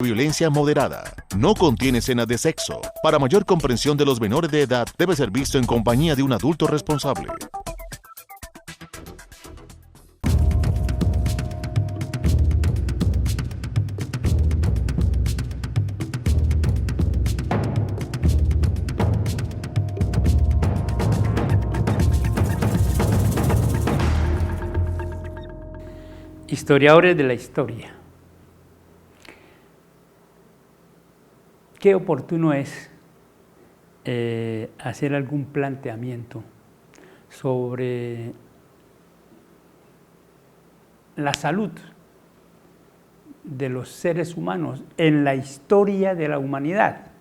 Violencia moderada. No contiene escenas de sexo. Para mayor comprensión de los menores de edad, debe ser visto en compañía de un adulto responsable. Historiadores de la historia. Qué oportuno es hacer algún planteamiento sobre la salud de los seres humanos en la historia de la humanidad.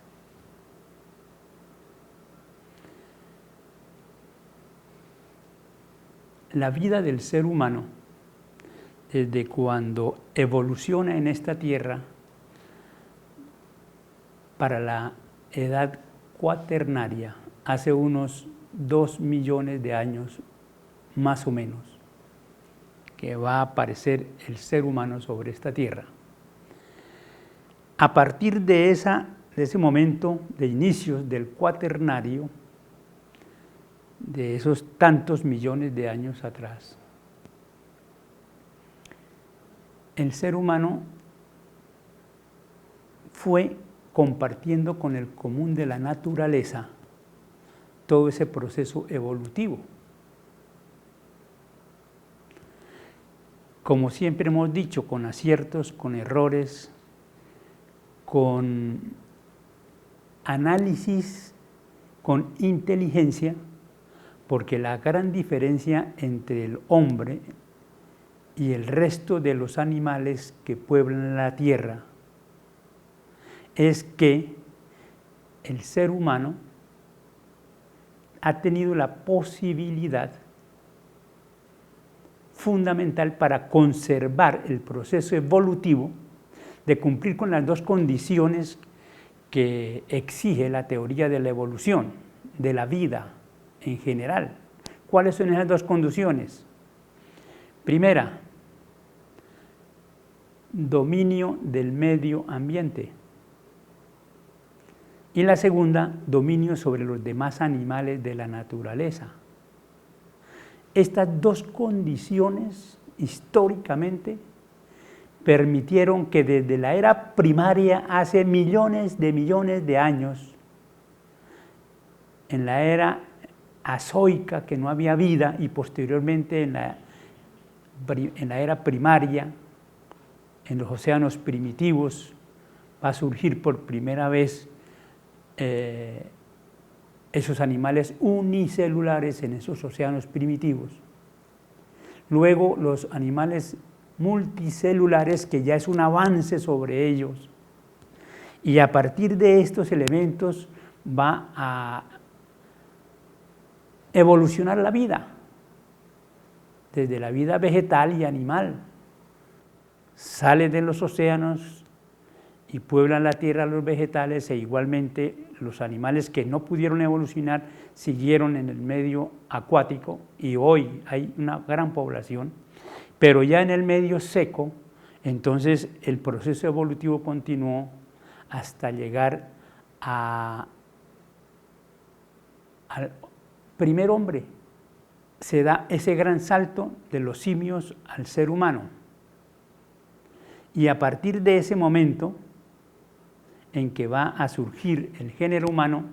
La vida del ser humano, desde cuando evoluciona en esta tierra para la edad cuaternaria, hace unos 2 millones de años más o menos, que va a aparecer el ser humano sobre esta tierra. A partir de ese momento de inicios del cuaternario, de esos tantos millones de años atrás, el ser humano fue compartiendo con el común de la naturaleza todo ese proceso evolutivo. Como siempre hemos dicho, con aciertos, con errores, con análisis, con inteligencia, porque la gran diferencia entre el hombre y el resto de los animales que pueblan la tierra es que el ser humano ha tenido la posibilidad fundamental para conservar el proceso evolutivo de cumplir con las dos condiciones que exige la teoría de la evolución, de la vida en general. ¿Cuáles son esas dos condiciones? Primera, dominio del medio ambiente. Y la segunda, dominio sobre los demás animales de la naturaleza. Estas dos condiciones, históricamente, permitieron que desde la era primaria, hace millones de años, en la era azoica, que no había vida, y posteriormente en la era primaria, en los océanos primitivos, va a surgir por primera vez esos animales unicelulares en esos océanos primitivos. Luego los animales multicelulares, que ya es un avance sobre ellos. Y a partir de estos elementos va a evolucionar la vida, desde la vida vegetal y animal. Sale de los océanos y pueblan la tierra los vegetales, e igualmente los animales que no pudieron evolucionar siguieron en el medio acuático, y hoy hay una gran población, pero ya en el medio seco, entonces el proceso evolutivo continuó hasta llegar al primer hombre. Se da ese gran salto de los simios al ser humano, y a partir de ese momento en que va a surgir el género humano,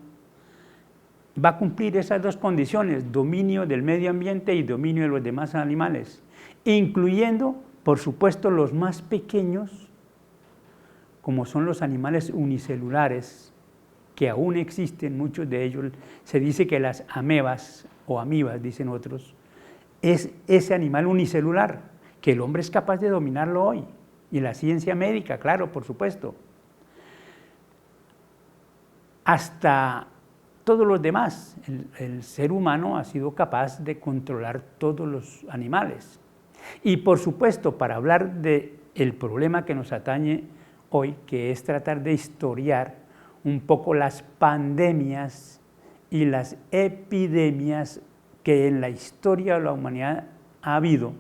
va a cumplir esas dos condiciones: dominio del medio ambiente y dominio de los demás animales, incluyendo, por supuesto, los más pequeños, como son los animales unicelulares, que aún existen muchos de ellos. Se dice que las amebas, o amibas, dicen otros, es ese animal unicelular, que el hombre es capaz de dominarlo hoy, y la ciencia médica, claro, por supuesto. Hasta todos los demás, el ser humano ha sido capaz de controlar todos los animales. Y por supuesto, para hablar del problema que nos atañe hoy, que es tratar de historiar un poco las pandemias y las epidemias que en la historia de la humanidad ha habido,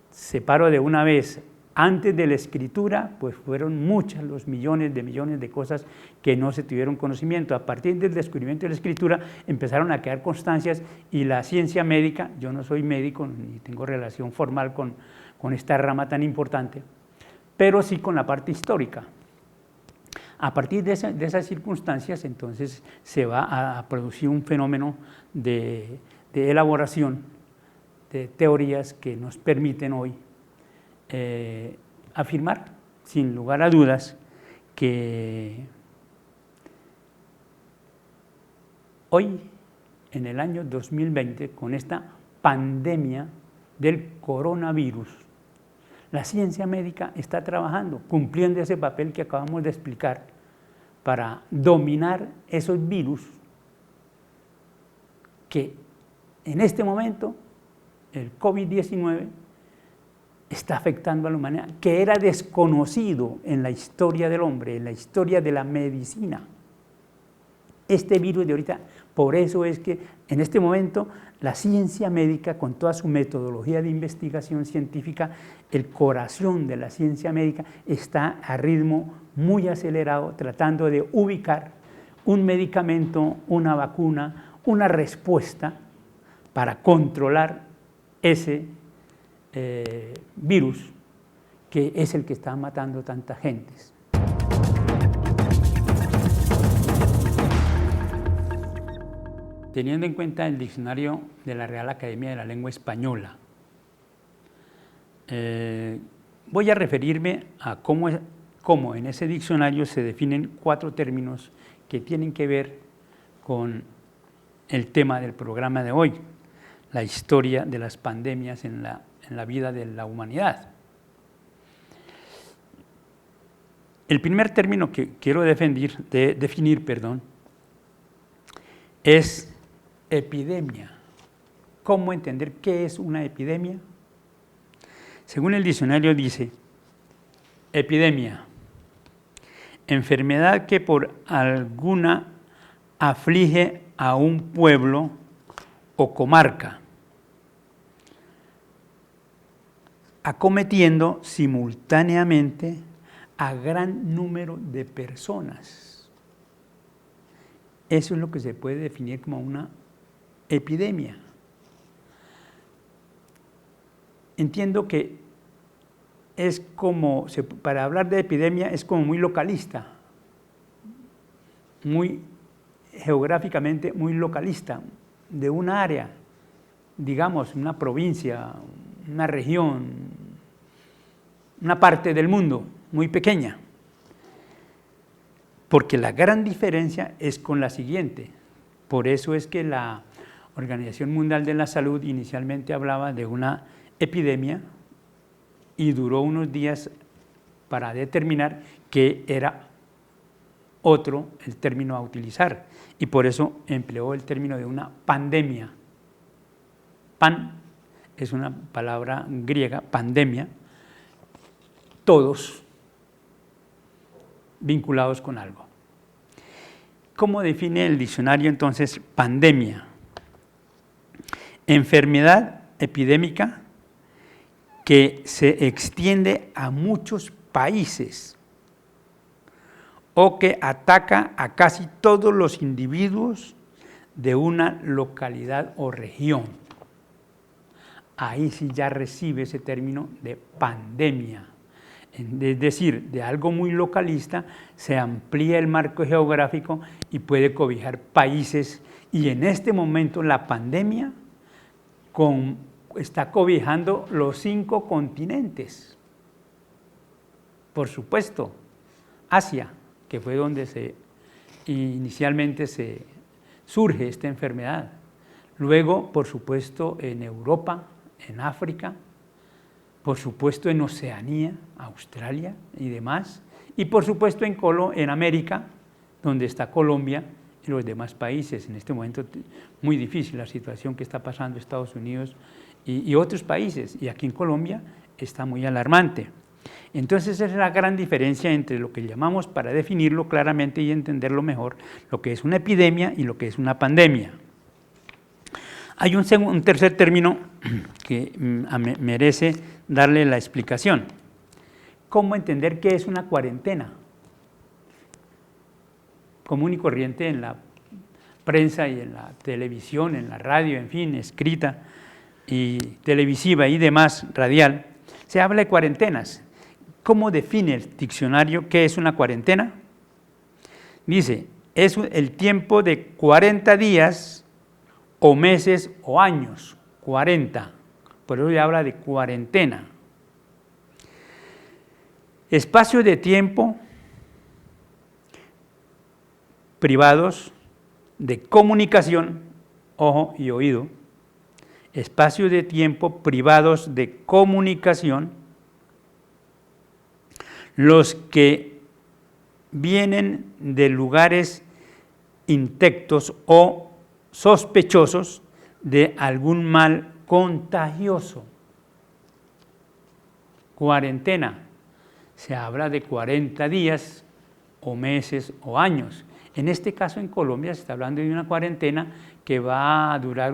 separo de una vez Antes de la escritura, pues fueron muchos los millones de cosas que no se tuvieron conocimiento. A partir del descubrimiento de la escritura empezaron a quedar constancias y la ciencia médica, yo no soy médico ni tengo relación formal con esta rama tan importante, pero sí con la parte histórica. A partir de esas circunstancias, entonces, se va a producir un fenómeno de elaboración de teorías que nos permiten hoy afirmar, sin lugar a dudas, que hoy, en el año 2020, con esta pandemia del coronavirus, la ciencia médica está trabajando, cumpliendo ese papel que acabamos de explicar, para dominar esos virus que en este momento, el COVID-19, está afectando a la humanidad, que era desconocido en la historia del hombre, en la historia de la medicina. Este virus de ahorita, por eso es que en este momento la ciencia médica, con toda su metodología de investigación científica, el corazón de la ciencia médica está a ritmo muy acelerado, tratando de ubicar un medicamento, una vacuna, una respuesta para controlar ese virus que es el que está matando tanta gente. Teniendo en cuenta el diccionario de la Real Academia de la Lengua Española, voy a referirme a cómo en ese diccionario se definen 4 términos que tienen que ver con el tema del programa de hoy, la historia de las pandemias en la vida de la humanidad. El primer término que quiero definir, es epidemia. ¿Cómo entender qué es una epidemia? Según el diccionario dice, epidemia, enfermedad que por alguna aflige a un pueblo o comarca, acometiendo simultáneamente a gran número de personas. Eso es lo que se puede definir como una epidemia. Entiendo que es como, para hablar de epidemia es como muy localista, muy geográficamente muy localista, de una área, digamos, una provincia, una región, una parte del mundo muy pequeña. Porque la gran diferencia es con la siguiente. Por eso es que la Organización Mundial de la Salud inicialmente hablaba de una epidemia y duró unos días para determinar que era otro el término a utilizar. Y por eso empleó el término de una pandemia. Pan es una palabra griega, pandemia, todos vinculados con algo. ¿Cómo define el diccionario entonces pandemia? Enfermedad epidémica que se extiende a muchos países o que ataca a casi todos los individuos de una localidad o región. Ahí sí ya recibe ese término de pandemia. Es decir, de algo muy localista se amplía el marco geográfico y puede cobijar países, y en este momento la pandemia está cobijando los 5 continentes. Por supuesto, Asia, que fue donde inicialmente se surge esta enfermedad. Luego, por supuesto, en Europa, en África, por supuesto en Oceanía, Australia y demás, y por supuesto en América, donde está Colombia y los demás países. En este momento muy difícil la situación que está pasando Estados Unidos y otros países, y aquí en Colombia está muy alarmante. Entonces esa es la gran diferencia entre lo que llamamos, para definirlo claramente y entenderlo mejor, lo que es una epidemia y lo que es una pandemia. Hay un tercer término que merece darle la explicación. cómo entender qué es una cuarentena. Común y corriente en la prensa y en la televisión, en la radio, en fin, escrita y televisiva y demás, radial, se habla de cuarentenas. ¿Cómo define el diccionario qué es una cuarentena? Dice, es el tiempo de 40 días o meses o años, 40. Por eso se habla de cuarentena. Espacio de tiempo privados de comunicación, ojo y oído, espacios de tiempo privados de comunicación, los que vienen de lugares intactos o sospechosos de algún mal contagioso. Cuarentena, se habla de 40 días o meses o años. En este caso en Colombia se está hablando de una cuarentena que va a durar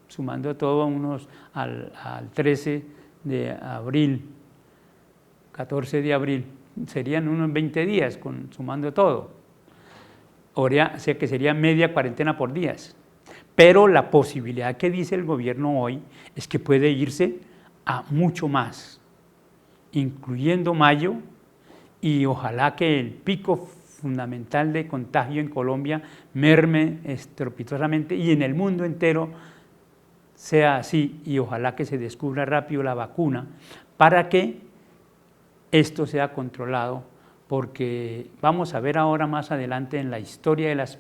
sumando todo, al 13 de abril, 14 de abril, serían unos 20 días sumando todo. O sea que sería media cuarentena por días. Pero la posibilidad que dice el gobierno hoy es que puede irse a mucho más, incluyendo mayo, y ojalá que el pico fundamental de contagio en Colombia merme estrepitosamente y en el mundo entero sea así, y ojalá que se descubra rápido la vacuna para que esto sea controlado, porque vamos a ver ahora más adelante en la historia de las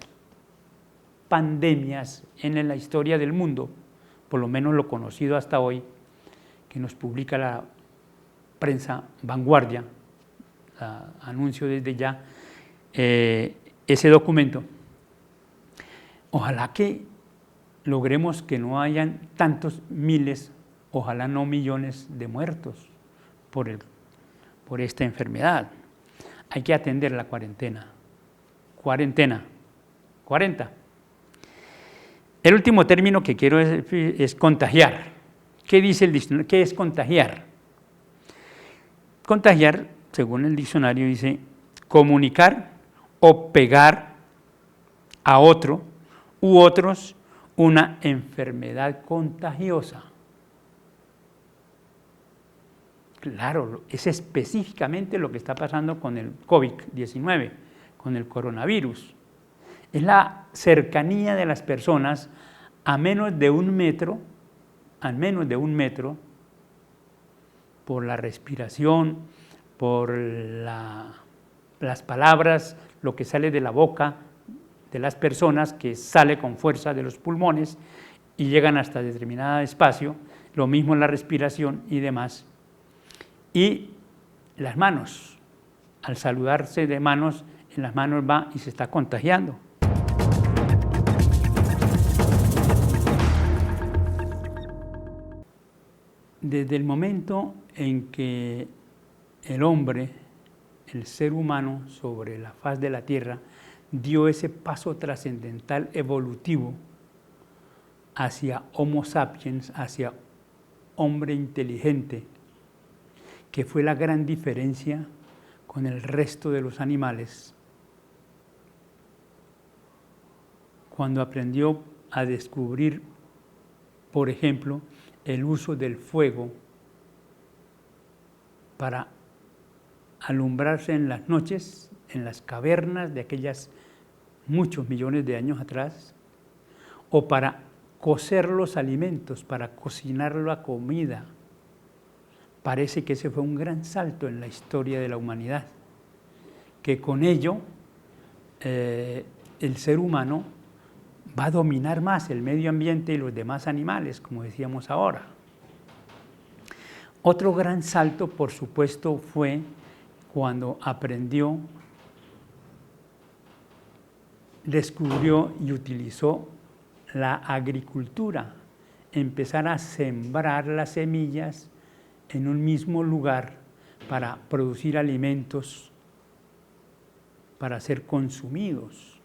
pandemias, en la historia del mundo, por lo menos lo conocido hasta hoy, que nos publica la prensa Vanguardia, anuncio desde ya, ese documento. Ojalá que logremos que no hayan tantos miles, ojalá no millones de muertos por esta enfermedad. Hay que atender la cuarentena. 40. El último término que quiero es contagiar. ¿Qué dice el diccionario? ¿Qué es contagiar? Contagiar, según el diccionario, dice comunicar o pegar a otro u otros una enfermedad contagiosa. Claro, es específicamente lo que está pasando con el COVID-19, con el coronavirus. Es la cercanía de las personas a menos de un metro, por la respiración, por las palabras, lo que sale de la boca de las personas, que sale con fuerza de los pulmones y llegan hasta determinado espacio, lo mismo en la respiración y demás. Y las manos, al saludarse de manos, en las manos va y se está contagiando. Desde el momento en que el hombre, el ser humano sobre la faz de la tierra, dio ese paso trascendental evolutivo hacia Homo sapiens, hacia hombre inteligente, que fue la gran diferencia con el resto de los animales, cuando aprendió a descubrir, por ejemplo, el uso del fuego para alumbrarse en las noches, en las cavernas de aquellas muchos millones de años atrás, o para cocer los alimentos, para cocinar la comida. Parece que ese fue un gran salto en la historia de la humanidad, que con ello el ser humano va a dominar más el medio ambiente y los demás animales, como decíamos ahora. Otro gran salto, por supuesto, fue cuando descubrió y utilizó la agricultura, empezar a sembrar las semillas en un mismo lugar para producir alimentos para ser consumidos.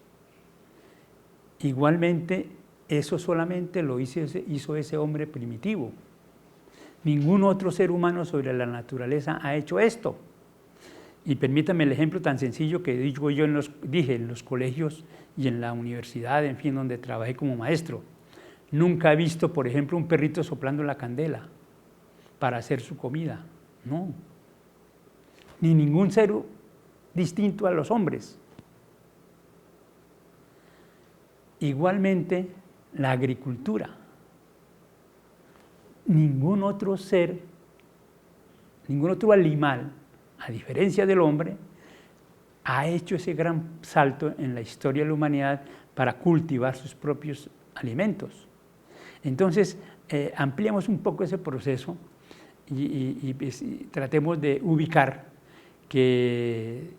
Igualmente, eso solamente lo hizo ese hombre primitivo. Ningún otro ser humano sobre la naturaleza ha hecho esto. Y permítame el ejemplo tan sencillo que digo yo dije en los colegios y en la universidad, en fin, donde trabajé como maestro. Nunca he visto, por ejemplo, un perrito soplando la candela para hacer su comida, no. Ni ningún ser distinto a los hombres. Igualmente, la agricultura. Ningún otro ser, ningún otro animal, a diferencia del hombre, ha hecho ese gran salto en la historia de la humanidad para cultivar sus propios alimentos. Entonces, ampliemos un poco ese proceso y tratemos de ubicar que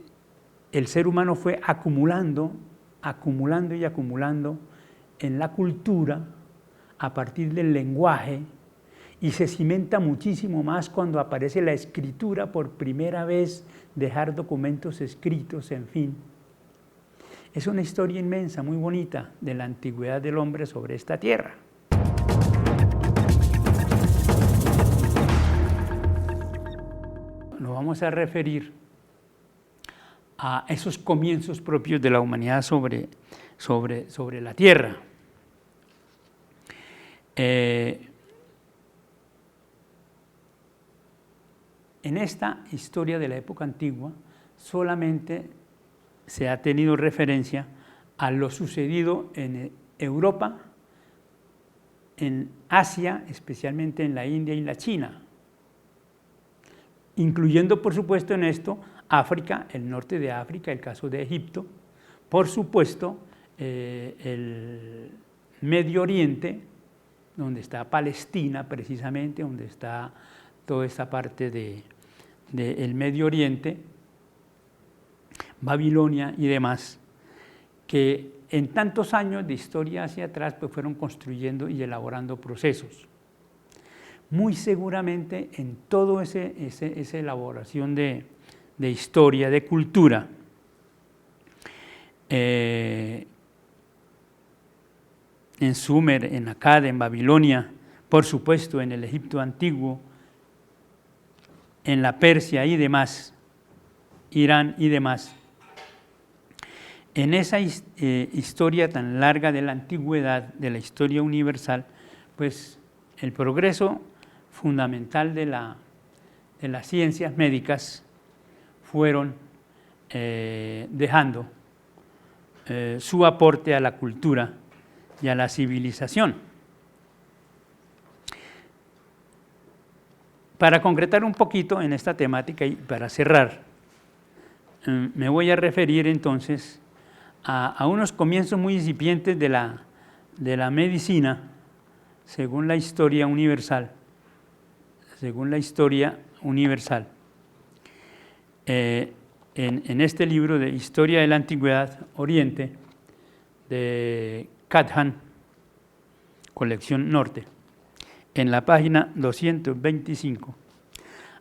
el ser humano fue acumulando en la cultura a partir del lenguaje, y se cimenta muchísimo más cuando aparece la escritura por primera vez, dejar documentos escritos, en fin. Es una historia inmensa, muy bonita, de la antigüedad del hombre sobre esta tierra. Nos vamos a referir a esos comienzos propios de la humanidad sobre la tierra. En esta historia de la época antigua solamente se ha tenido referencia a lo sucedido en Europa, en Asia, especialmente en la India y la China, incluyendo por supuesto en esto África, el norte de África, el caso de Egipto, por supuesto el Medio Oriente, donde está Palestina precisamente, donde está toda esta parte del Medio Oriente, Babilonia y demás, que en tantos años de historia hacia atrás pues fueron construyendo y elaborando procesos. Muy seguramente en toda esa elaboración de historia, de cultura, en Sumer, en Akkad, en Babilonia, por supuesto en el Egipto antiguo, en la Persia y demás, Irán y demás. En esa historia tan larga de la antigüedad, de la historia universal, pues el progreso fundamental de las ciencias médicas fueron dejando su aporte a la cultura y a la civilización. Para concretar un poquito en esta temática y para cerrar, me voy a referir entonces a unos comienzos muy incipientes de la medicina según la historia universal. En este libro de Historia de la Antigüedad Oriente, de Kathan, colección Norte, en la página 225,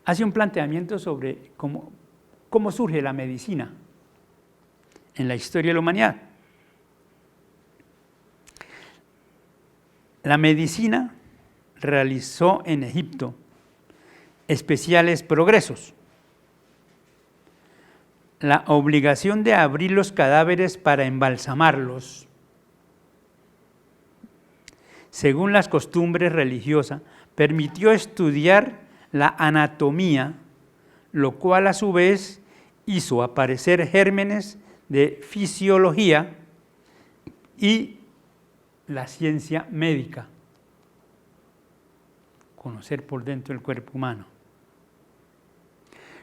hace un planteamiento sobre cómo surge la medicina en la historia de la humanidad. La medicina realizó en Egipto especiales progresos. La obligación de abrir los cadáveres para embalsamarlos, según las costumbres religiosas, permitió estudiar la anatomía, lo cual a su vez hizo aparecer gérmenes de fisiología y la ciencia médica, conocer por dentro el cuerpo humano.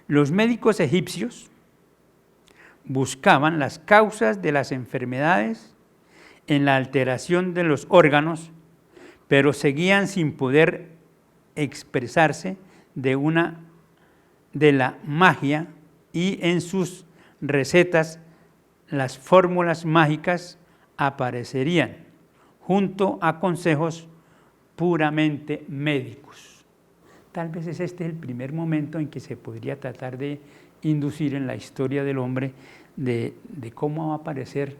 Los médicos egipcios buscaban las causas de las enfermedades en la alteración de los órganos, pero seguían sin poder expresarse de la magia, y en sus recetas las fórmulas mágicas aparecerían junto a consejos puramente médicos. Tal vez es este el primer momento en que se podría tratar de inducir en la historia del hombre de cómo va a aparecer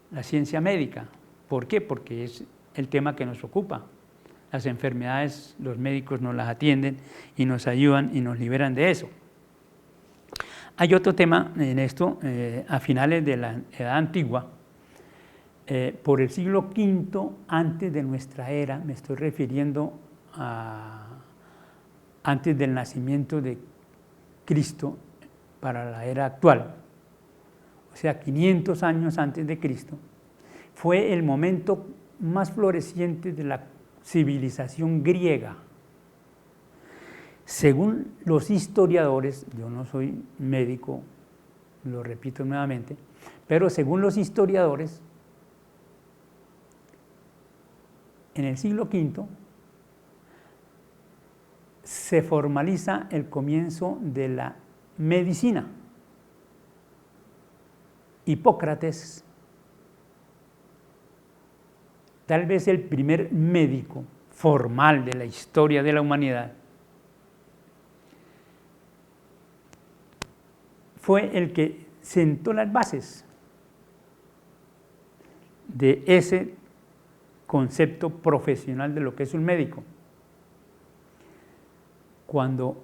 la ciencia médica. ¿Por qué? Porque es el tema que nos ocupa. Las enfermedades, los médicos nos las atienden y nos ayudan y nos liberan de eso. Hay otro tema en esto, a finales de la Edad Antigua, por el siglo V antes de nuestra era, me estoy refiriendo a antes del nacimiento de Cristo para la era actual, o sea, 500 años antes de Cristo, fue el momento más floreciente de la civilización griega. Según los historiadores, yo no soy médico, lo repito nuevamente, pero según los historiadores, en el siglo V se formaliza el comienzo de la medicina. Hipócrates, tal vez el primer médico formal de la historia de la humanidad, fue el que sentó las bases de ese concepto profesional de lo que es un médico. Cuando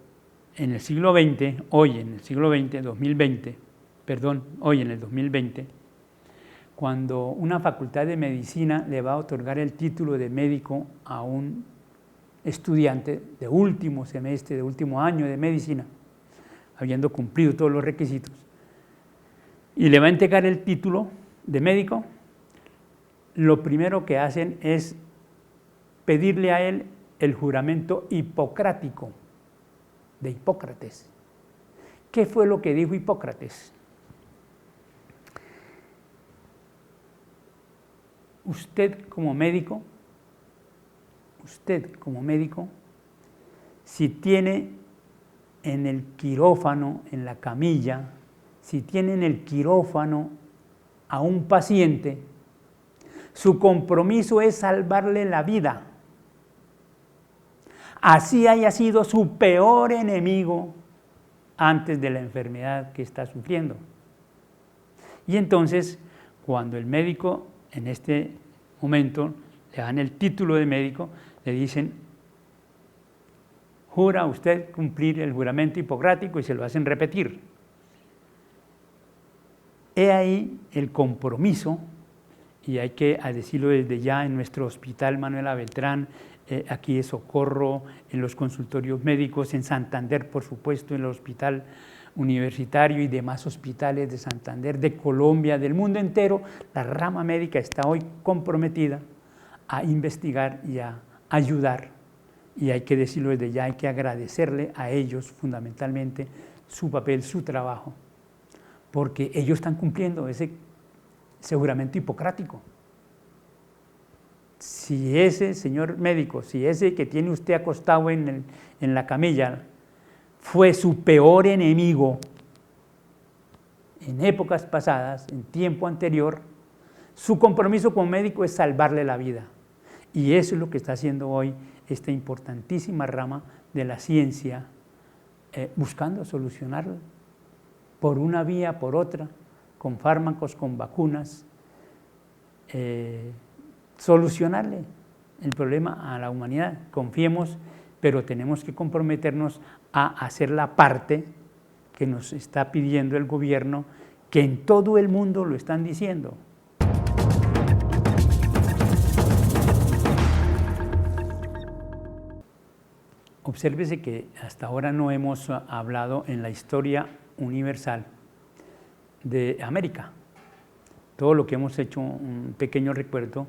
en el siglo XX, hoy en el siglo XX, hoy en el 2020, cuando una facultad de medicina le va a otorgar el título de médico a un estudiante de último semestre, de último año de medicina, habiendo cumplido todos los requisitos, y le va a entregar el título de médico, lo primero que hacen es pedirle a él el juramento hipocrático de Hipócrates. ¿Qué fue lo que dijo Hipócrates? Usted como médico, si tiene en el quirófano, en la camilla, si tiene en el quirófano a un paciente, su compromiso es salvarle la vida. Así haya sido su peor enemigo antes de la enfermedad que está sufriendo. Y entonces, cuando el médico en este momento le dan el título de médico, le dicen: jura usted cumplir el juramento hipocrático, y se lo hacen repetir. He ahí el compromiso, y hay que decirlo desde ya en nuestro hospital Manuela Beltrán, aquí de Socorro, en los consultorios médicos, en Santander, por supuesto, en el hospital universitario y demás hospitales de Santander, de Colombia, del mundo entero. La rama médica está hoy comprometida a investigar y a ayudar, y hay que decirlo desde ya, hay que agradecerle a ellos fundamentalmente su papel, su trabajo, porque ellos están cumpliendo ese juramento hipocrático. Si ese señor médico, si ese que tiene usted acostado en la camilla fue su peor enemigo en épocas pasadas, en tiempo anterior, su compromiso como médico es salvarle la vida. Y eso es lo que está haciendo hoy esta importantísima rama de la ciencia, buscando solucionarlo por una vía, por otra, con fármacos, con vacunas, solucionarle el problema a la humanidad. Confiemos, pero tenemos que comprometernos a hacer la parte que nos está pidiendo el gobierno, que en todo el mundo lo están diciendo. Obsérvese que hasta ahora no hemos hablado en la historia universal de América. Todo lo que hemos hecho, un pequeño recuento,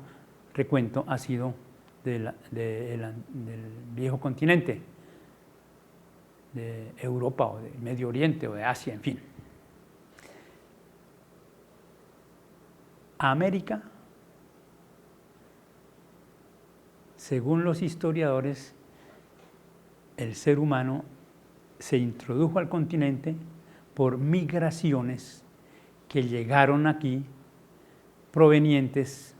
ha sido del viejo continente, de Europa o del Medio Oriente o de Asia, en fin. América, según los historiadores, el ser humano se introdujo al continente por migraciones que llegaron aquí provenientes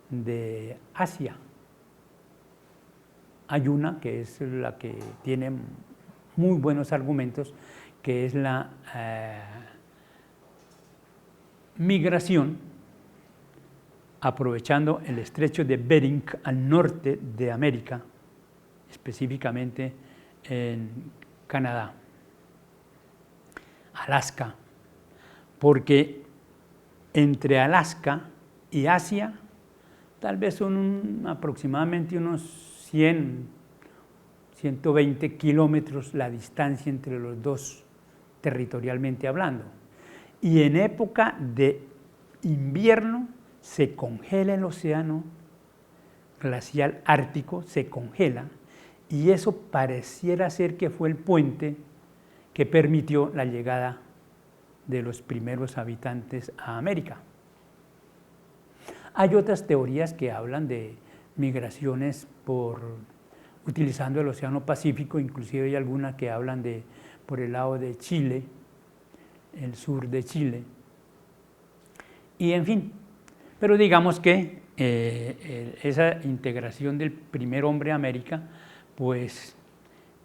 de Asia. Hay una que es la que tiene muy buenos argumentos, que es la migración aprovechando el estrecho de Bering al norte de América, específicamente en Canadá. Alaska, porque entre Alaska y Asia tal vez son aproximadamente unos 100, 120 kilómetros la distancia entre los dos, territorialmente hablando. Y en época de invierno se congela el océano glacial ártico, se congela, y eso pareciera ser que fue el puente que permitió la llegada de los primeros habitantes a América. Hay otras teorías que hablan de migraciones utilizando el Océano Pacífico, inclusive hay algunas que hablan por el lado de Chile, el sur de Chile, y en fin, pero digamos que esa integración del primer hombre a América, pues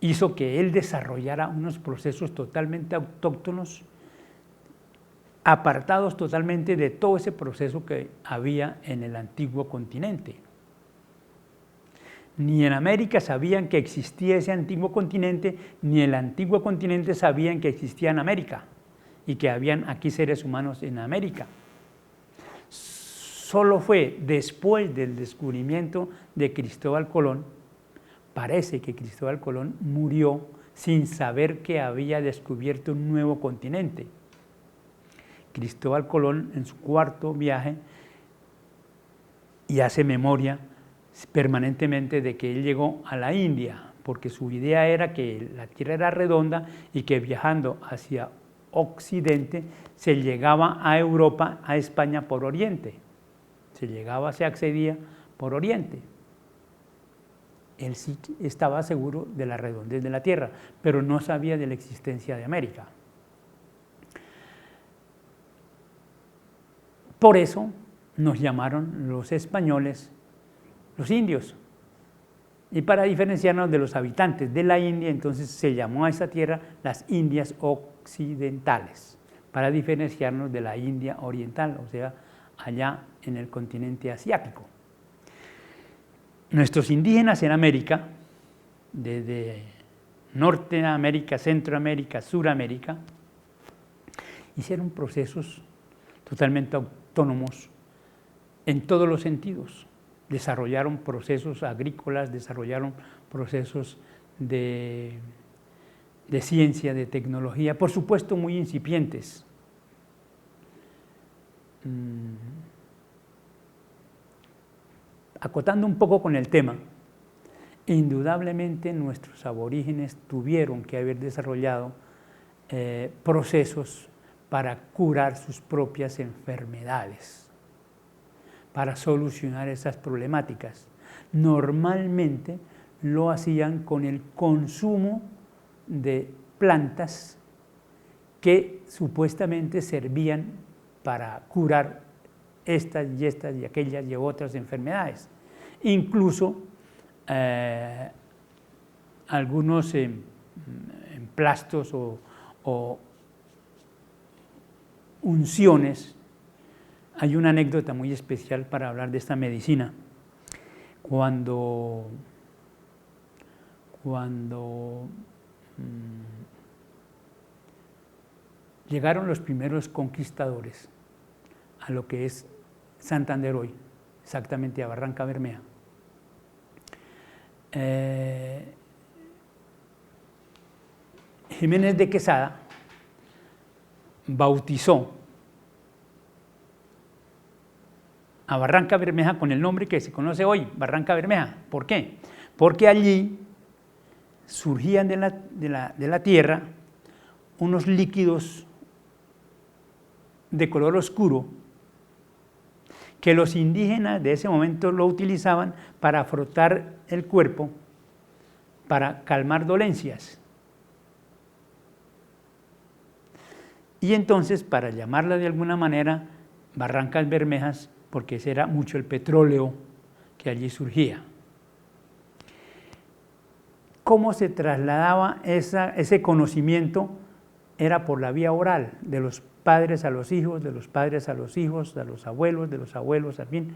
hizo que él desarrollara unos procesos totalmente autóctonos, apartados totalmente de todo ese proceso que había en el antiguo continente. Ni en América sabían que existía ese antiguo continente, ni el antiguo continente sabían que existía en América y que habían aquí seres humanos en América. Solo fue después del descubrimiento de Cristóbal Colón, parece que Cristóbal Colón murió sin saber que había descubierto un nuevo continente. Cristóbal Colón, en su cuarto viaje, y hace memoria permanentemente de que él llegó a la India, porque su idea era que la Tierra era redonda y que viajando hacia Occidente se llegaba a Europa, a España por Oriente. Se accedía por Oriente. Él sí estaba seguro de la redondez de la Tierra, pero no sabía de la existencia de América. Por eso nos llamaron los españoles los indios. Y para diferenciarnos de los habitantes de la India, entonces se llamó a esa tierra las Indias Occidentales, para diferenciarnos de la India Oriental, o sea, allá en el continente asiático. Nuestros indígenas en América, desde Norteamérica, Centroamérica, Suramérica, hicieron procesos totalmente autónomos en todos los sentidos. Desarrollaron procesos agrícolas, desarrollaron procesos de ciencia, de tecnología, por supuesto muy incipientes. Acotando un poco con el tema, indudablemente nuestros aborígenes tuvieron que haber desarrollado procesos para curar sus propias enfermedades, para solucionar esas problemáticas. Normalmente lo hacían con el consumo de plantas que supuestamente servían para curar estas y aquellas y otras enfermedades. Incluso algunos emplastos o unciones. Hay una anécdota muy especial para hablar de esta medicina. Cuando llegaron los primeros conquistadores a lo que es Santander hoy, exactamente a Barranca Bermeja, Jiménez de Quesada bautizó a Barranca Bermeja con el nombre que se conoce hoy, Barranca Bermeja. ¿Por qué? Porque allí surgían de la tierra unos líquidos de color oscuro que los indígenas de ese momento lo utilizaban para frotar el cuerpo, para calmar dolencias. Y entonces, para llamarla de alguna manera, Barrancas Bermejas, porque ese era mucho el petróleo que allí surgía. ¿Cómo se trasladaba ese conocimiento? Era por la vía oral, de los padres a los hijos, de los padres a los hijos, de los abuelos, al fin,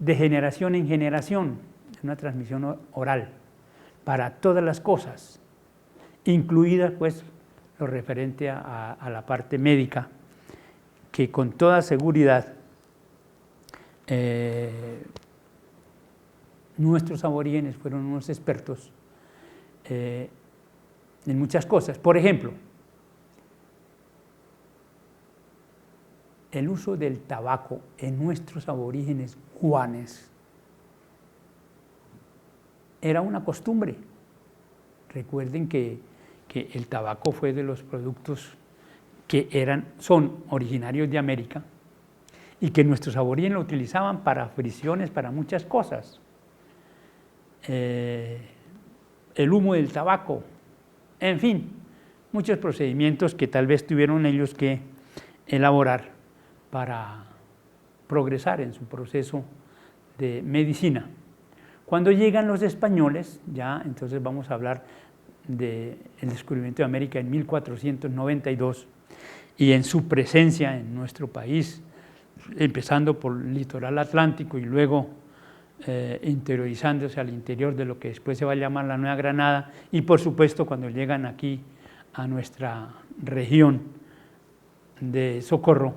de generación en generación, una transmisión oral, para todas las cosas, incluidas pues lo referente a la parte médica, que con toda seguridad nuestros aborígenes fueron unos expertos en muchas cosas. Por ejemplo, el uso del tabaco en nuestros aborígenes guanes era una costumbre. Recuerden que el tabaco fue de los productos que son originarios de América y que nuestros aborígenes lo utilizaban para frisiones, para muchas cosas. El humo del tabaco, en fin, muchos procedimientos que tal vez tuvieron ellos que elaborar para progresar en su proceso de medicina. Cuando llegan los españoles, ya entonces vamos a hablar del descubrimiento de América en 1492 y en su presencia en nuestro país, empezando por el litoral atlántico y luego interiorizándose al interior de lo que después se va a llamar la Nueva Granada, y por supuesto cuando llegan aquí a nuestra región de Socorro,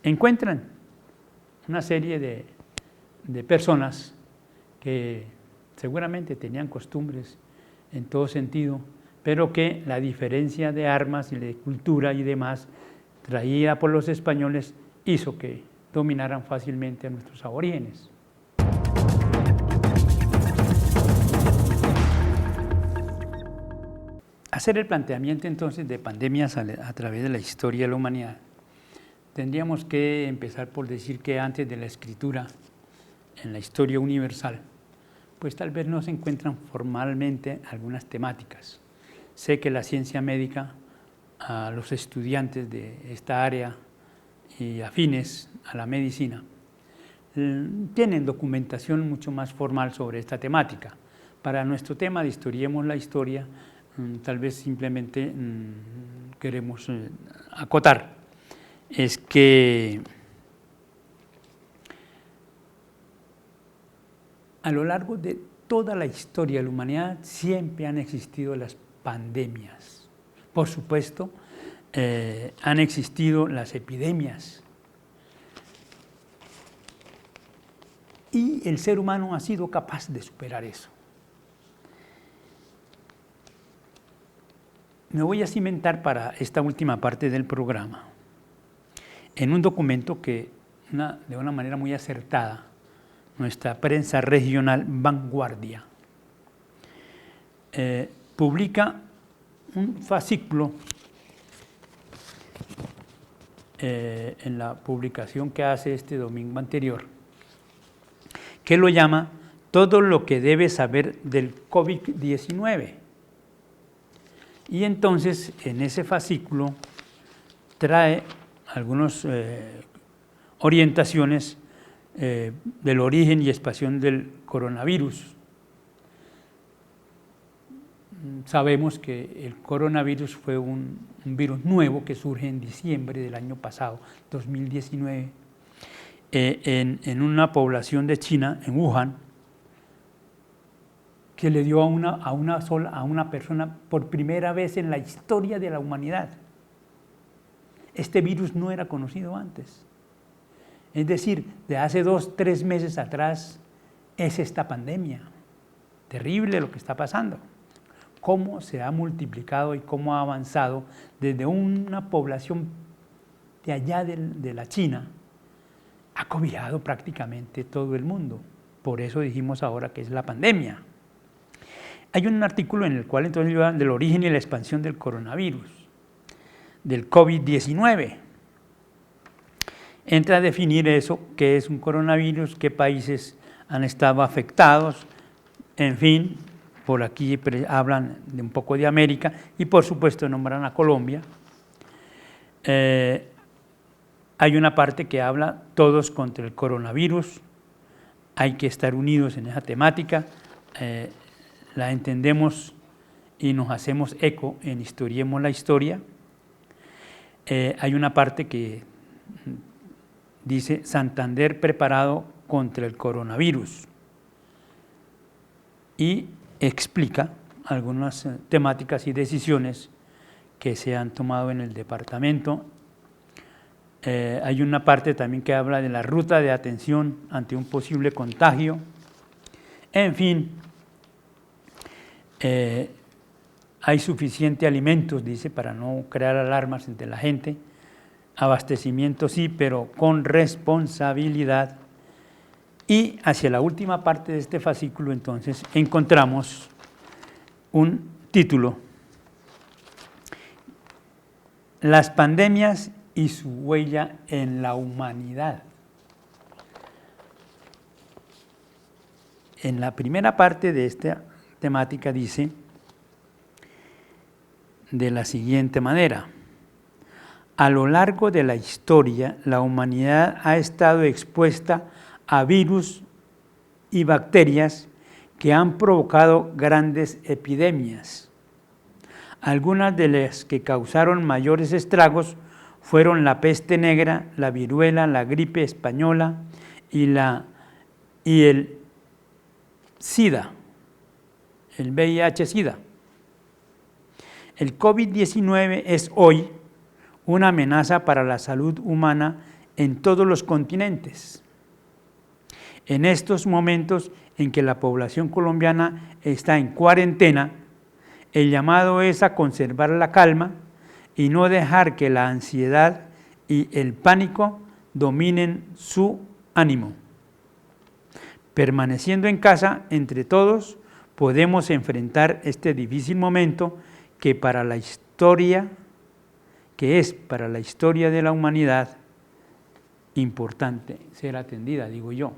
encuentran una serie de personas que seguramente tenían costumbres en todo sentido, pero que la diferencia de armas y de cultura y demás traída por los españoles hizo que dominaran fácilmente a nuestros aborígenes. Hacer el planteamiento entonces de pandemias a través de la historia de la humanidad, tendríamos que empezar por decir que antes de la escritura en la historia universal, pues tal vez no se encuentran formalmente algunas temáticas. Sé que la ciencia médica, a los estudiantes de esta área y afines a la medicina, tienen documentación mucho más formal sobre esta temática. Para nuestro tema de Historiemos la Historia, tal vez simplemente queremos acotar, es que a lo largo de toda la historia de la humanidad siempre han existido las pandemias. Por supuesto, han existido las epidemias. Y el ser humano ha sido capaz de superar eso. Me voy a cimentar para esta última parte del programa en un documento que, de una manera muy acertada, nuestra prensa regional Vanguardia publica un fascículo en la publicación que hace este domingo anterior, que lo llama Todo lo que debes saber del COVID-19. Y entonces en ese fascículo trae algunas orientaciones del origen y expansión del coronavirus. Sabemos que el coronavirus fue un virus nuevo que surge en diciembre del año pasado, 2019, en una población de China, en Wuhan, que le dio a una persona por primera vez en la historia de la humanidad. Este virus no era conocido antes. Es decir, de hace 2-3 meses atrás es esta pandemia. Terrible lo que está pasando. Cómo se ha multiplicado y cómo ha avanzado desde una población de allá de la China, ha cobijado prácticamente todo el mundo. Por eso dijimos ahora que es la pandemia. Hay un artículo en el cual entonces hablan del origen y la expansión del coronavirus, del COVID-19. Entra a definir eso, qué es un coronavirus, qué países han estado afectados, en fin, por aquí hablan de un poco de América y por supuesto nombran a Colombia. Hay una parte que habla todos contra el coronavirus, hay que estar unidos en esa temática, la entendemos y nos hacemos eco en Historiemos la Historia. Hay una parte que dice Santander preparado contra el coronavirus y explica algunas temáticas y decisiones que se han tomado en el departamento. Hay una parte también que habla de la ruta de atención ante un posible contagio. En fin, hay suficiente alimentos, dice, para no crear alarmas entre la gente. Abastecimiento sí, pero con responsabilidad. Y hacia la última parte de este fascículo, entonces, encontramos un título: Las pandemias y su huella en la humanidad. En la primera parte de esta temática dice de la siguiente manera: a lo largo de la historia, la humanidad ha estado expuesta a virus y bacterias que han provocado grandes epidemias. Algunas de las que causaron mayores estragos fueron la peste negra, la viruela, la gripe española y el SIDA, el VIH-SIDA. El COVID-19 es hoy una amenaza para la salud humana en todos los continentes. En estos momentos en que la población colombiana está en cuarentena, el llamado es a conservar la calma y no dejar que la ansiedad y el pánico dominen su ánimo. Permaneciendo en casa, entre todos, podemos enfrentar este difícil momento que es para la historia de la humanidad importante ser atendida, digo yo.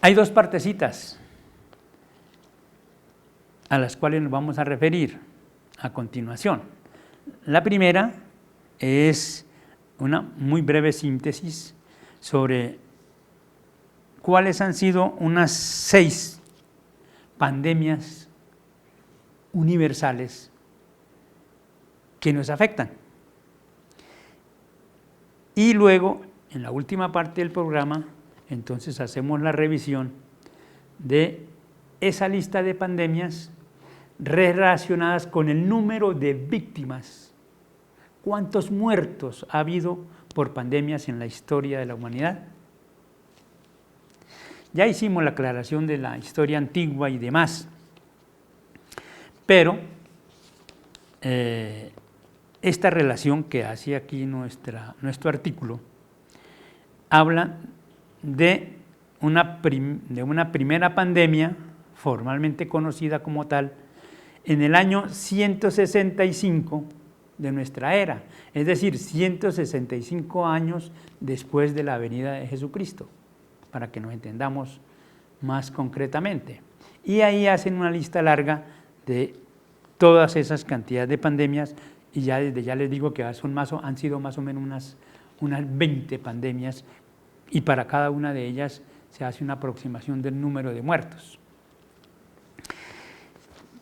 Hay dos partecitas a las cuales nos vamos a referir a continuación. La primera es una muy breve síntesis sobre cuáles han sido unas 6 pandemias universales que nos afectan. Y luego, en la última parte del programa, entonces hacemos la revisión de esa lista de pandemias relacionadas con el número de víctimas. ¿Cuántos muertos ha habido por pandemias en la historia de la humanidad? Ya hicimos la aclaración de la historia antigua y demás, pero esta relación que hace aquí nuestro artículo habla de una primera pandemia formalmente conocida como tal en el año 165 de nuestra era, es decir, 165 años después de la venida de Jesucristo, para que nos entendamos más concretamente. Y ahí hacen una lista larga de todas esas cantidades de pandemias, y ya desde ya les digo que han sido más o menos unas 20 pandemias, y para cada una de ellas se hace una aproximación del número de muertos.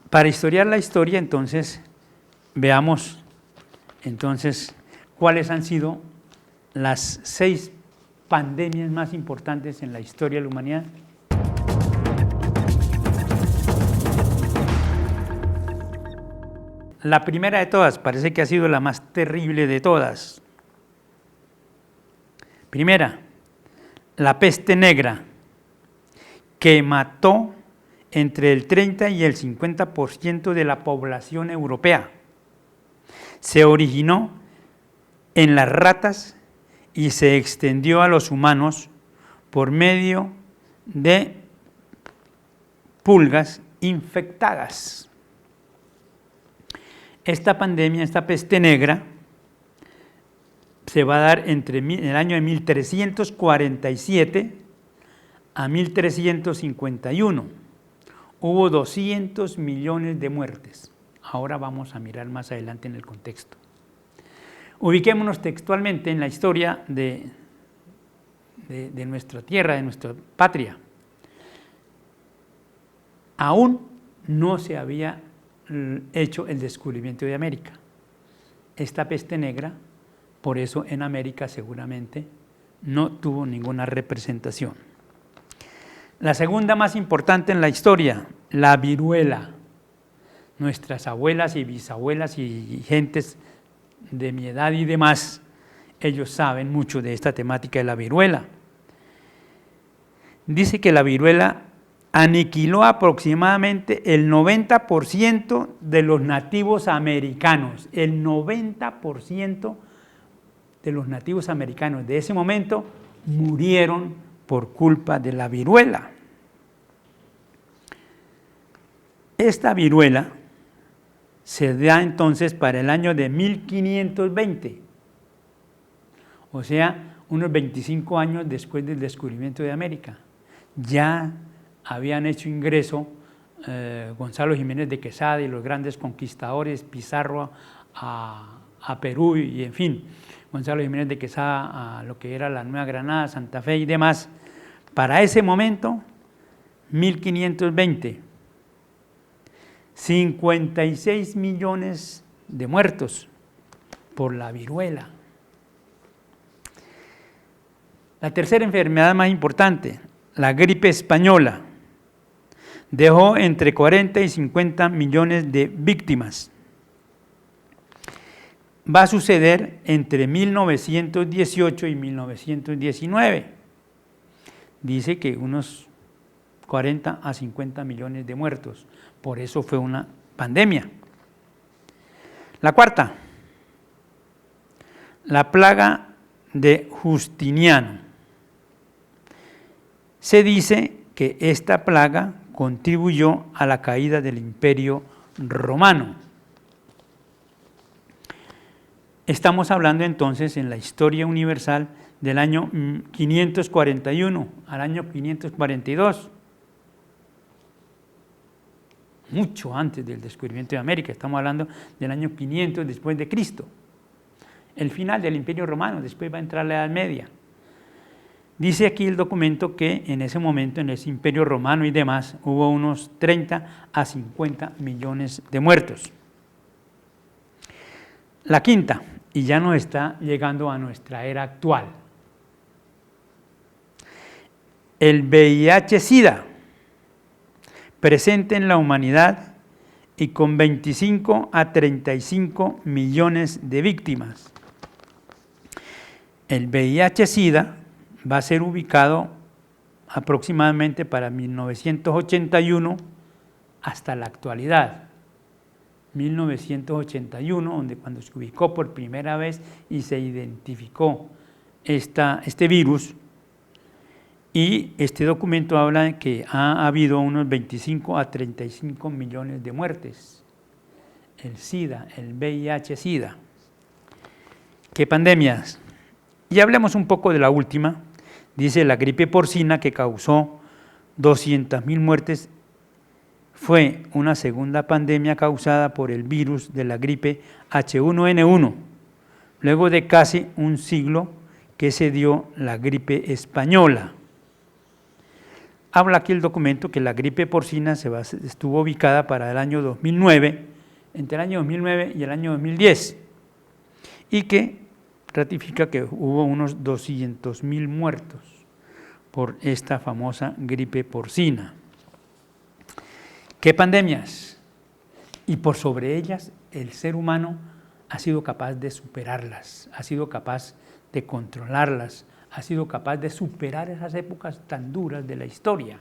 Para historiar la historia, entonces, veamos entonces cuáles han sido las 6 pandemias más importantes en la historia de la humanidad. La primera de todas, parece que ha sido la más terrible de todas. Primera, la peste negra, que mató entre el 30 y el 50% de la población europea. Se originó en las ratas y se extendió a los humanos por medio de pulgas infectadas. Esta pandemia, esta peste negra, se va a dar entre el año de 1347 a 1351. Hubo 200 millones de muertes. Ahora vamos a mirar más adelante en el contexto. Ubiquémonos textualmente en la historia de nuestra tierra, de nuestra patria. Aún no se había hecho el descubrimiento de América. Esta peste negra, por eso en América seguramente no tuvo ninguna representación. La segunda más importante en la historia, la viruela. Nuestras abuelas y bisabuelas y gentes de mi edad y demás, ellos saben mucho de esta temática de la viruela. Dice que la viruela aniquiló aproximadamente el 90% de los nativos americanos. El 90% de los nativos americanos de ese momento murieron por culpa de la viruela. Esta viruela se da entonces para el año de 1520, o sea, unos 25 años después del descubrimiento de América. Ya habían hecho ingreso Gonzalo Jiménez de Quesada y los grandes conquistadores, Pizarro a Perú y en fin, Gonzalo Jiménez de Quesada a lo que era la Nueva Granada, Santa Fe y demás. Para ese momento, 1520, 56 millones de muertos por la viruela. La tercera enfermedad más importante, la gripe española, dejó entre 40 y 50 millones de víctimas. Va a suceder entre 1918 y 1919. Dice que unos 40 a 50 millones de muertos. Por eso fue una pandemia. La cuarta, la plaga de Justiniano. Se dice que esta plaga contribuyó a la caída del Imperio Romano. Estamos hablando entonces en la historia universal del año 541 al año 542. Mucho antes del descubrimiento de América, estamos hablando del año 500 después de Cristo. El final del Imperio Romano, después va a entrar la Edad Media. Dice aquí el documento que en ese momento, en ese Imperio Romano y demás, hubo unos 30 a 50 millones de muertos. La quinta, y ya nos está llegando a nuestra era actual. El VIH-Sida, presente en la humanidad y con 25 a 35 millones de víctimas. El VIH-Sida va a ser ubicado aproximadamente para 1981 hasta la actualidad. 1981, donde cuando se ubicó por primera vez y se identificó este virus, y este documento habla de que ha habido unos 25 a 35 millones de muertes. El SIDA, el VIH-Sida. ¿Qué pandemias? Y hablemos un poco de la última. Dice la gripe porcina, que causó 200.000 muertes. Fue una segunda pandemia causada por el virus de la gripe H1N1, luego de casi un siglo que se dio la gripe española. Habla aquí el documento que la gripe porcina estuvo ubicada para el año 2009, entre el año 2009 y el año 2010, y que ratifica que hubo unos 200.000 muertos por esta famosa gripe porcina. ¿Qué pandemias? Y por sobre ellas el ser humano ha sido capaz de superarlas, ha sido capaz de controlarlas, ha sido capaz de superar esas épocas tan duras de la historia.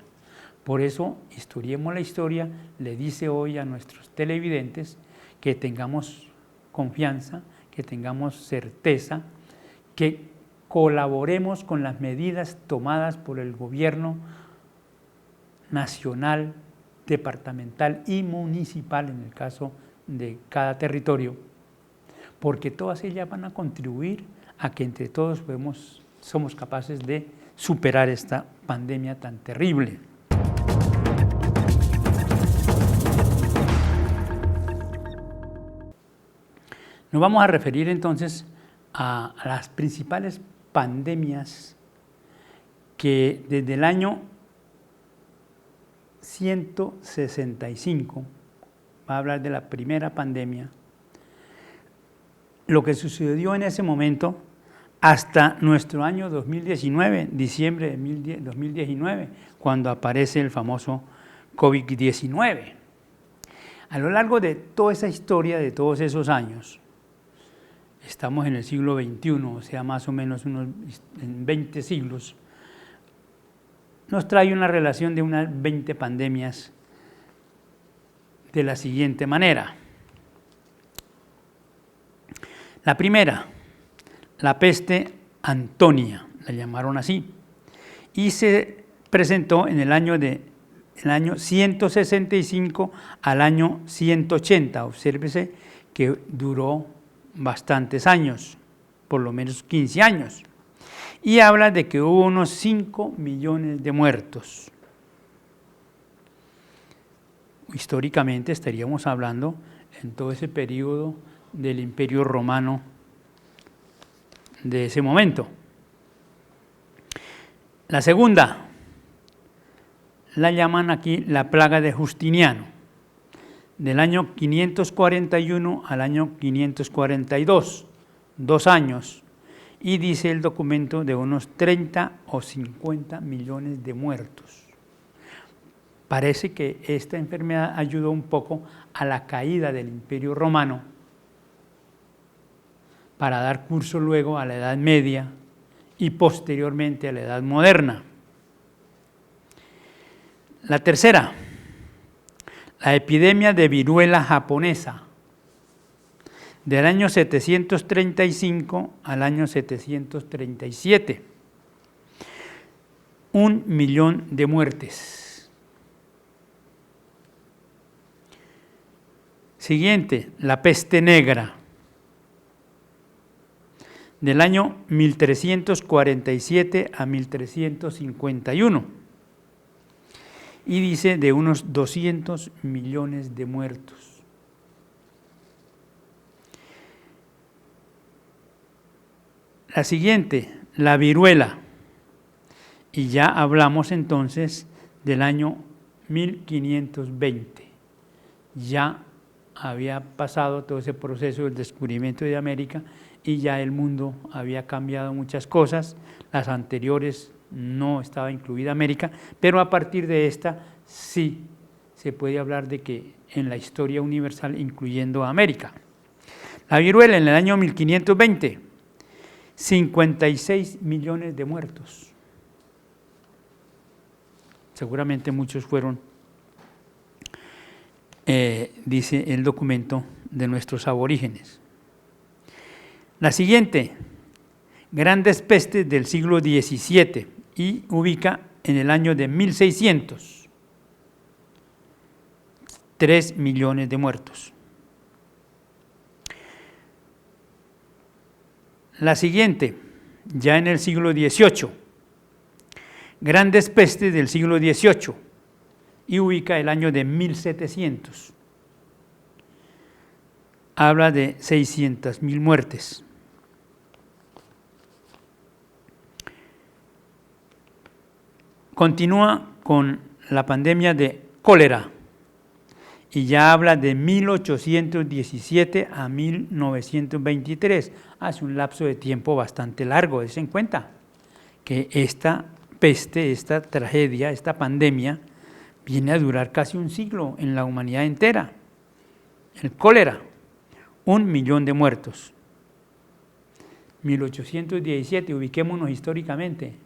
Por eso, Historiemos la Historia le dice hoy a nuestros televidentes que tengamos confianza, que tengamos certeza, que colaboremos con las medidas tomadas por el gobierno nacional, departamental y municipal, en el caso de cada territorio, porque todas ellas van a contribuir a que entre todos somos capaces de superar esta pandemia tan terrible. Nos vamos a referir entonces a las principales pandemias que desde el año 165, va a hablar de la primera pandemia, lo que sucedió en ese momento hasta nuestro año 2019, diciembre de 2019, cuando aparece el famoso COVID-19. A lo largo de toda esa historia, de todos esos años, estamos en el siglo XXI, o sea, más o menos en 20 siglos, nos trae una relación de unas 20 pandemias de la siguiente manera. La primera, la peste Antonia, la llamaron así, y se presentó en el año 165 al año 180. Obsérvese que duró bastantes años, por lo menos 15 años. Y habla de que hubo unos 5 millones de muertos. Históricamente estaríamos hablando en todo ese periodo del Imperio Romano de ese momento. La segunda, la llaman aquí la plaga de Justiniano, del año 541 al año 542, 2 años, y dice el documento de unos 30 o 50 millones de muertos. Parece que esta enfermedad ayudó un poco a la caída del Imperio Romano para dar curso luego a la Edad Media y posteriormente a la Edad Moderna. La tercera, la epidemia de viruela japonesa, del año 735 al año 737. 1 millón de muertes. Siguiente, la peste negra, del año 1347 a 1351. Y dice de unos 200 millones de muertos. La siguiente, la viruela, y ya hablamos entonces del año 1520. Ya había pasado todo ese proceso del descubrimiento de América y ya el mundo había cambiado muchas cosas. Las anteriores no estaba incluida América, pero a partir de esta sí se puede hablar de que en la historia universal incluyendo a América. La viruela en el año 1520, 56 millones de muertos. Seguramente muchos fueron, dice el documento, de nuestros aborígenes. La siguiente, grandes pestes del siglo XVII, y ubica en el año de 1600, 3 millones de muertos. La siguiente, ya en el siglo XVIII, grandes pestes del siglo XVIII, y ubica el año de 1700. Habla de 600.000 muertes. Continúa con la pandemia de cólera y ya habla de 1817 a 1923. Hace un lapso de tiempo bastante largo. Dense en cuenta que esta peste, esta tragedia, esta pandemia viene a durar casi un siglo en la humanidad entera. El cólera, 1 millón de muertos. 1817, ubiquémonos históricamente.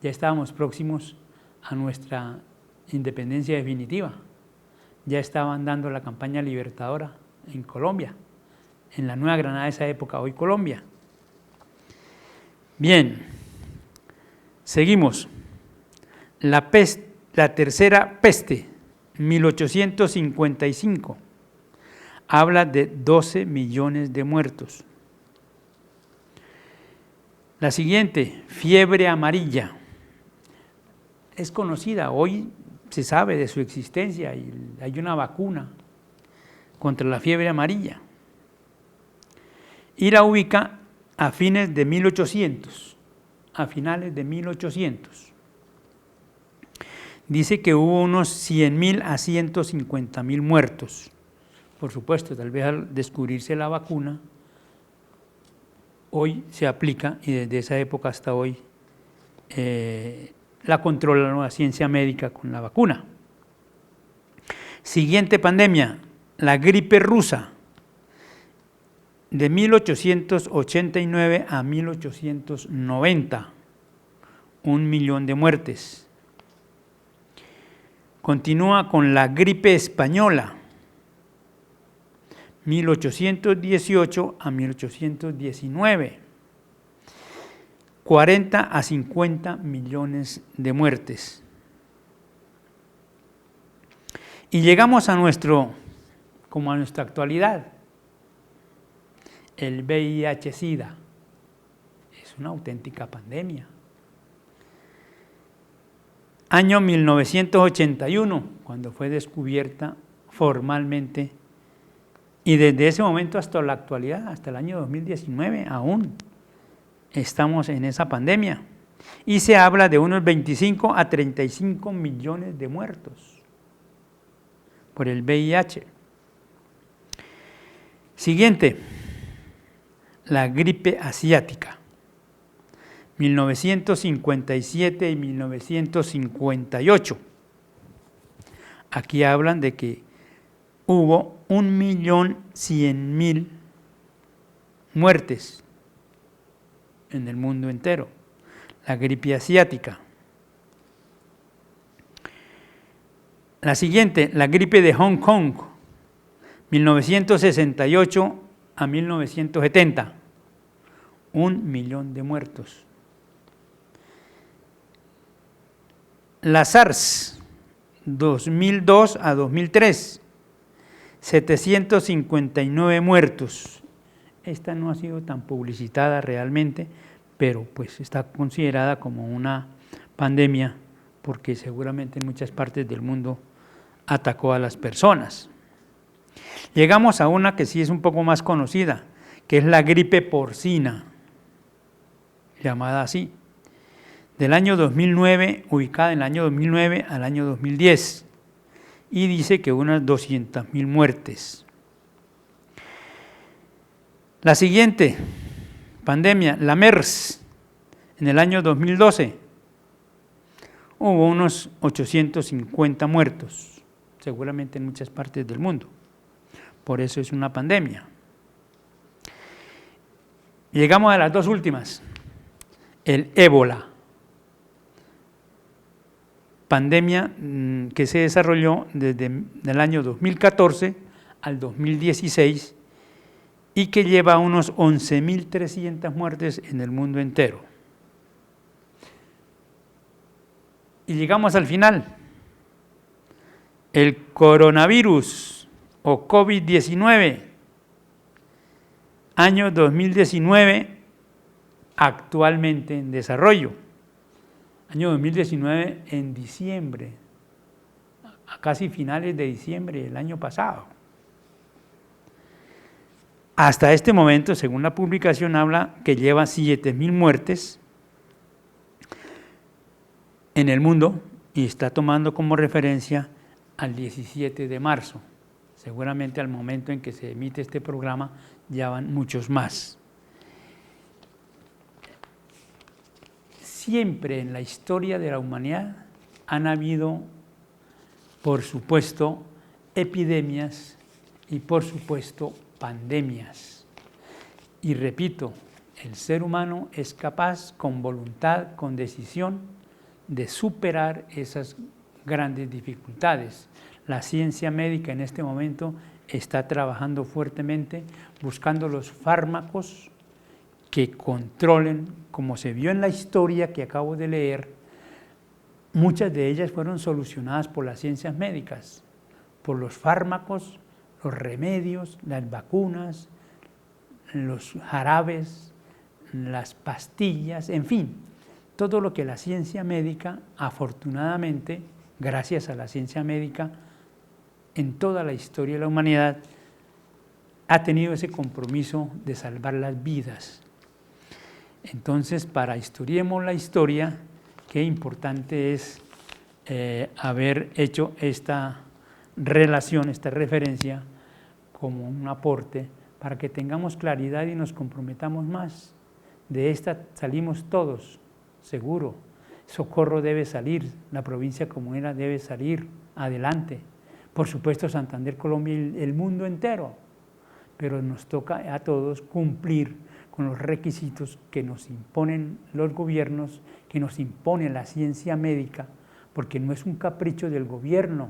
Ya estábamos próximos a nuestra independencia definitiva. Ya estaban dando la campaña libertadora en Colombia, en la Nueva Granada de esa época, hoy Colombia. Bien, seguimos. La tercera peste, 1855, habla de 12 millones de muertos. La siguiente, fiebre amarilla. Es conocida, hoy se sabe de su existencia y hay una vacuna contra la fiebre amarilla. Y la ubica a fines de 1800, a finales de 1800. Dice que hubo unos 100.000 a 150.000 muertos. Por supuesto, tal vez al descubrirse la vacuna, hoy se aplica y desde esa época hasta hoy la controla la nueva ciencia médica con la vacuna. Siguiente pandemia, la gripe rusa, de 1889 a 1890, 1.000.000 de muertes. Continúa con la gripe española, 1818 a 1819, 40 a 50 millones de muertes. Y llegamos a nuestra actualidad, el VIH-Sida. Es una auténtica pandemia. Año 1981, cuando fue descubierta formalmente, y desde ese momento hasta la actualidad, hasta el año 2019, aún estamos en esa pandemia. Y se habla de unos 25 a 35 millones de muertos por el VIH. Siguiente, la gripe asiática, 1957 y 1958. Aquí hablan de que hubo 1.100.000 muertes en el mundo entero, la gripe asiática. La siguiente, la gripe de Hong Kong, 1968 a 1970, 1.000.000 de muertos. La SARS, 2002 a 2003, 759 muertos. Esta no ha sido tan publicitada realmente, pero pues está considerada como una pandemia porque seguramente en muchas partes del mundo atacó a las personas. Llegamos a una que sí es un poco más conocida, que es la gripe porcina, llamada así, del año 2009, ubicada en el año 2009 al año 2010, y dice que unas 200.000 muertes. La siguiente pandemia, la MERS, en el año 2012, hubo unos 850 muertos, seguramente en muchas partes del mundo. Por eso es una pandemia. Llegamos a las dos últimas, el ébola, pandemia que se desarrolló desde el año 2014 al 2016 y que lleva unos 11.300 muertes en el mundo entero. Y llegamos al final, el coronavirus o COVID-19, año 2019, actualmente en desarrollo. Año 2019 en diciembre, a casi finales de diciembre del año pasado. Hasta este momento, según la publicación, habla que lleva 7.000 muertes en el mundo y está tomando como referencia al 17 de marzo. Seguramente al momento en que se emite este programa ya van muchos más. Siempre en la historia de la humanidad han habido, por supuesto, epidemias y, por supuesto, pandemias. Y repito, el ser humano es capaz, con voluntad, con decisión, de superar esas grandes dificultades. La ciencia médica en este momento está trabajando fuertemente, buscando los fármacos que controlen, como se vio en la historia que acabo de leer, muchas de ellas fueron solucionadas por las ciencias médicas, por los fármacos, los remedios, las vacunas, los jarabes, las pastillas, en fin, todo lo que la ciencia médica, afortunadamente, gracias a la ciencia médica, en toda la historia de la humanidad, ha tenido ese compromiso de salvar las vidas. Entonces, para Historiemos la Historia, qué importante es haber hecho esta relación, esta referencia, como un aporte, para que tengamos claridad y nos comprometamos más. De esta salimos todos, seguro. Socorro debe salir, la provincia comunera debe salir adelante, por supuesto Santander, Colombia y el mundo entero, pero nos toca a todos cumplir con los requisitos que nos imponen los gobiernos, que nos impone la ciencia médica, porque no es un capricho del gobierno,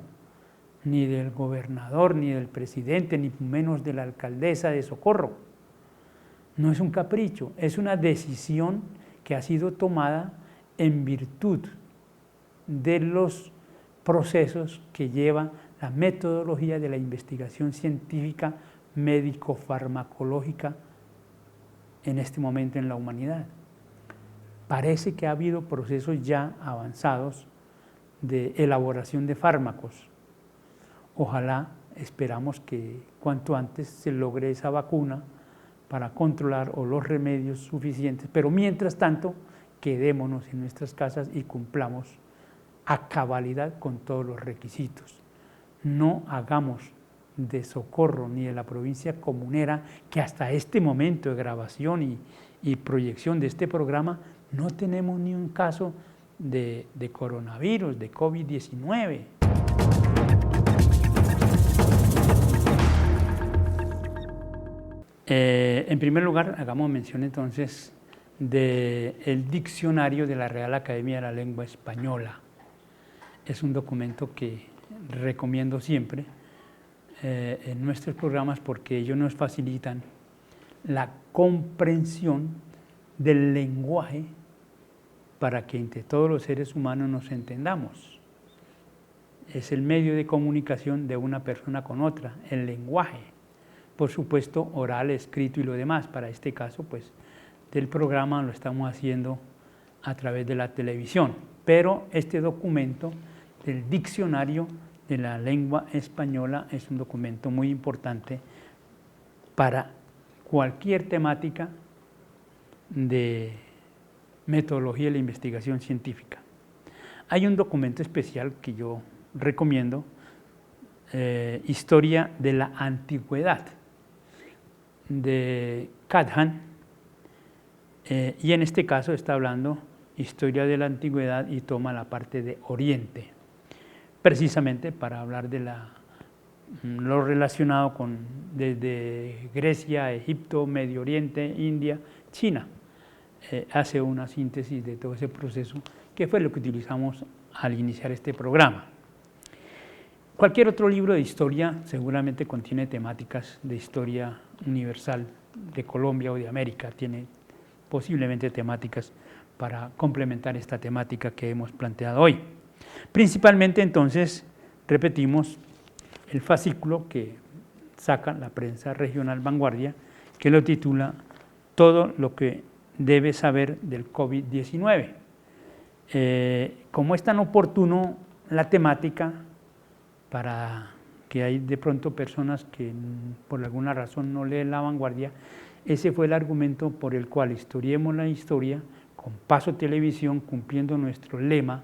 ni del gobernador, ni del presidente, ni menos de la alcaldesa de Socorro. No es un capricho, es una decisión que ha sido tomada en virtud de los procesos que lleva la metodología de la investigación científica médico-farmacológica en este momento en la humanidad. Parece que ha habido procesos ya avanzados de elaboración de fármacos. Ojalá, esperamos que cuanto antes se logre esa vacuna para controlar o los remedios suficientes, pero mientras tanto quedémonos en nuestras casas y cumplamos a cabalidad con todos los requisitos. No hagamos de Socorro ni de la provincia comunera, que hasta este momento de grabación y proyección de este programa no tenemos ni un caso de coronavirus, de COVID-19. En primer lugar, hagamos mención entonces del diccionario de la Real Academia de la Lengua Española. Es un documento que recomiendo siempre en nuestros programas porque ellos nos facilitan la comprensión del lenguaje para que entre todos los seres humanos nos entendamos. Es el medio de comunicación de una persona con otra, el lenguaje. Por supuesto, oral, escrito y lo demás. Para este caso, pues, del programa lo estamos haciendo a través de la televisión. Pero este documento, el diccionario de la lengua española, es un documento muy importante para cualquier temática de metodología de la investigación científica. Hay un documento especial que yo recomiendo, Historia de la Antigüedad, de Kadhan, y en este caso está hablando Historia de la Antigüedad y toma la parte de Oriente, precisamente para hablar de lo relacionado con desde Grecia, Egipto, Medio Oriente, India, China. Hace una síntesis de todo ese proceso, que fue lo que utilizamos al iniciar este programa. Cualquier otro libro de historia seguramente contiene temáticas de historia universal de Colombia o de América, tiene posiblemente temáticas para complementar esta temática que hemos planteado hoy. Principalmente entonces, repetimos, el fascículo que saca la prensa regional Vanguardia, que lo titula Todo lo que debe saber del COVID-19. Como es tan oportuno la temática, para que hay de pronto personas que por alguna razón no leen la Vanguardia, ese fue el argumento por el cual Historiemos la Historia, con Paso Televisión, cumpliendo nuestro lema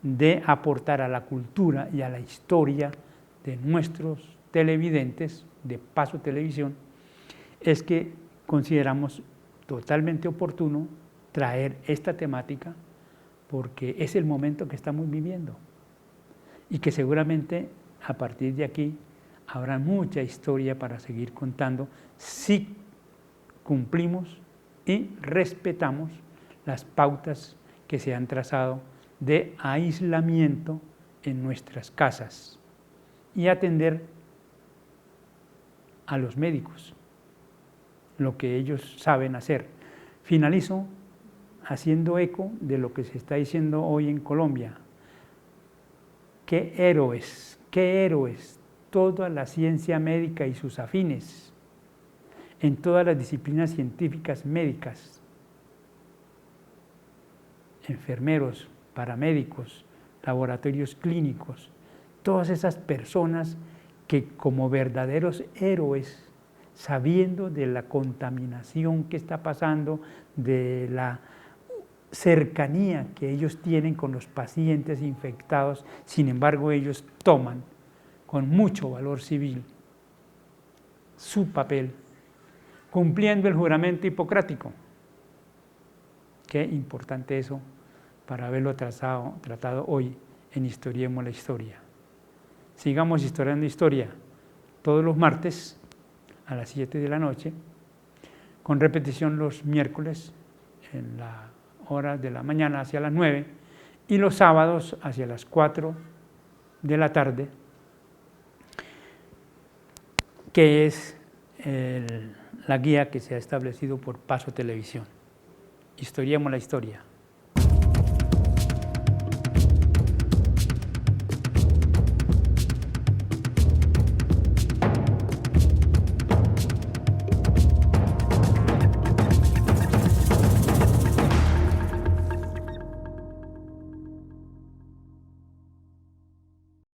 de aportar a la cultura y a la historia de nuestros televidentes de Paso Televisión, es que consideramos totalmente oportuno traer esta temática porque es el momento que estamos viviendo y que seguramente a partir de aquí habrá mucha historia para seguir contando si cumplimos y respetamos las pautas que se han trazado de aislamiento en nuestras casas y atender a los médicos, lo que ellos saben hacer. Finalizo haciendo eco de lo que se está diciendo hoy en Colombia. ¡Qué héroes! ¡Qué héroes! Toda la ciencia médica y sus afines, en todas las disciplinas científicas médicas, enfermeros, paramédicos, laboratorios clínicos, todas esas personas que como verdaderos héroes, sabiendo de la contaminación que está pasando, de la cercanía que ellos tienen con los pacientes infectados, sin embargo ellos toman con mucho valor civil su papel, cumpliendo el juramento hipocrático. Qué importante eso para haberlo tratado hoy en Historiemos la Historia. Sigamos Historiando Historia todos los martes a las 7 de la noche, con repetición los miércoles en la hora de la mañana hacia las 9 y los sábados hacia las 4 de la tarde, que es la guía que se ha establecido por Paso Televisión. Historiemos la historia.